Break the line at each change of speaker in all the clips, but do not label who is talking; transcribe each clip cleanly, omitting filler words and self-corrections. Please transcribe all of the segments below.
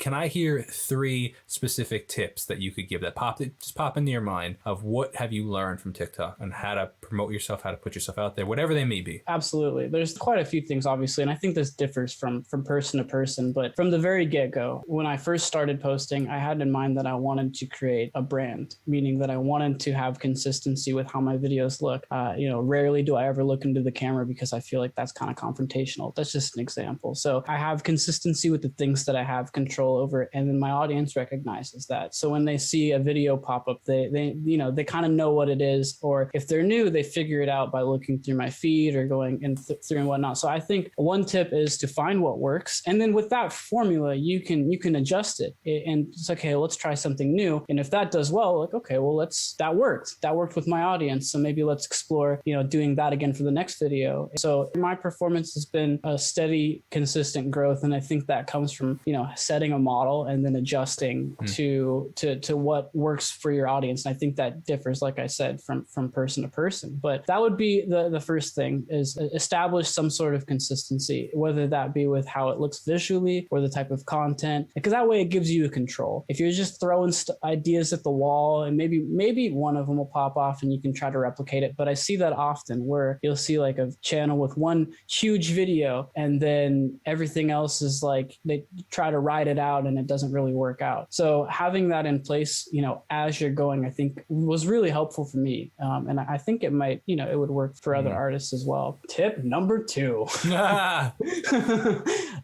can I hear 3 specific tips that you could give that just pop into your mind of what have you learned from TikTok and how to promote yourself, how to put yourself out there, whatever they may be?
Absolutely. There's quite a few things, obviously, and I think this differs from person to person. But from the very get-go, when I first started posting, I had in mind that I wanted to create a brand, meaning that I wanted to have consistency with how my videos look. Rarely do I ever look into the camera because I feel like that's kind of confrontational. That's just an example. So I have consistency with the things that I have control over, and then my audience recognizes that. So when they see a video pop up, they kind of know what it is, or if they're new, they figure it out by looking through my feed or going in through and whatnot. So I think one tip is to find what works, and then with that formula, you can adjust it. And it's okay, let's try something new. And if that does well, like, okay, well, that worked with my audience. So maybe let's explore, doing that again for the next video. So my performance has been a steady, consistent growth. And I think that comes from, setting a model and then adjusting to what works for your audience. And I think that differs, like I said, from person to person. But that would be the first thing, is establish some sort of consistency, whether that be with how it looks visually or the type of content, because that way it gives you a control. If you're just throwing ideas at the wall, and maybe one of them will pop off and you can try to replicate it. But I see that often where you'll see like a channel with one huge video and then everything else is like they try to ride it out and it doesn't really work out. So having that in place, as you're going, I think was really helpful for me. And I think it might, it would work for other artists as well. Tip number 2.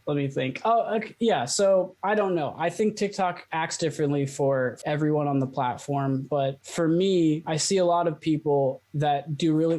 Let me think. Oh, okay. Yeah. So I don't know. I think TikTok acts differently for everyone on the platform. But for me, I see a lot of people that do really,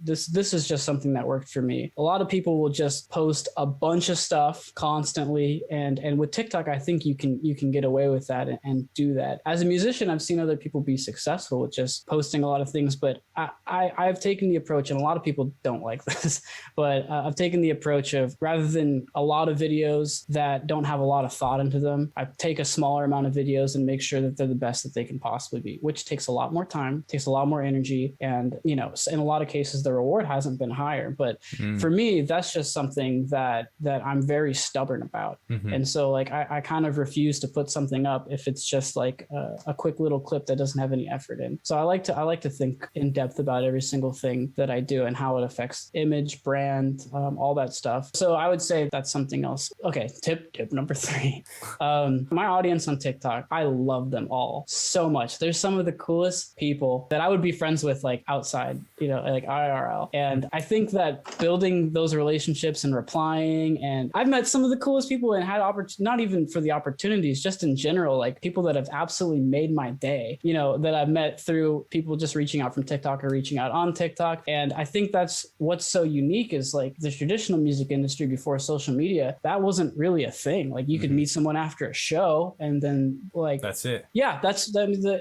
this is just something that worked for me. A lot of people will just post a bunch of stuff constantly. And with TikTok, I think you can get away with that and do that. As a musician, I've seen other people be successful with just posting a lot of things, but I've taken the approach, and a lot of people don't like this, but I've taken the approach of, rather than a lot of videos that don't have a lot of thought into them, I take a smaller amount of videos and make sure that they're the best that they can possibly be, which takes a lot more time, takes a lot more energy. And, in a lot of cases, the reward hasn't been higher. But for me, that's just something that I'm very stubborn about. And so like, I kind of refuse to put something up if it's just like a quick little clip that doesn't have any effort in. So I like to think in depth about every single thing that I do and how it affects image, brand, all that stuff. So I would say that's something else. Okay, tip number 3. My audience on TikTok, I love them all so much. There's some of the coolest people that I would be friends with like outside, like IRL. And I think that building those relationships and replying, and I've met some of the coolest people and had not even for the opportunities, just in general, like people that have absolutely made my day, that I've met through people just reaching out from TikTok or reaching out on TikTok. And I think that's what's so unique, is like the traditional music industry before social media, that wasn't really a thing. Like you could meet someone after a show and then like,
that's it.
Yeah.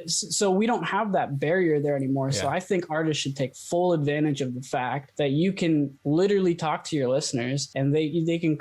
So we don't have that barrier there anymore. Yeah. So I think artists should take full advantage of the fact that you can literally talk to your listeners, and they can,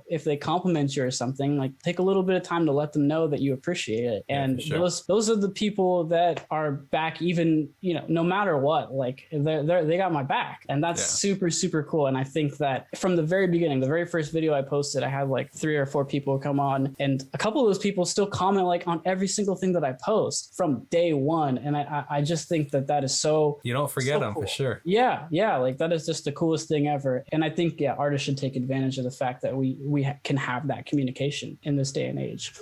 if they compliment you or something, like take a little bit of time to let them know that you appreciate it. And those are the people that are back, even, no matter what, like they got my back, and that's super, super cool. And I think that from the very beginning, the very first video I posted, I had like 3 or 4 people come on, and a couple of those people still comment like on every single thing that I post from day one. And I just think that is so,
you don't forget them,
cool.
For sure.
Yeah. Like that is just the coolest thing ever. And I think, artists should take advantage of the fact that we can have that communication in this day and age.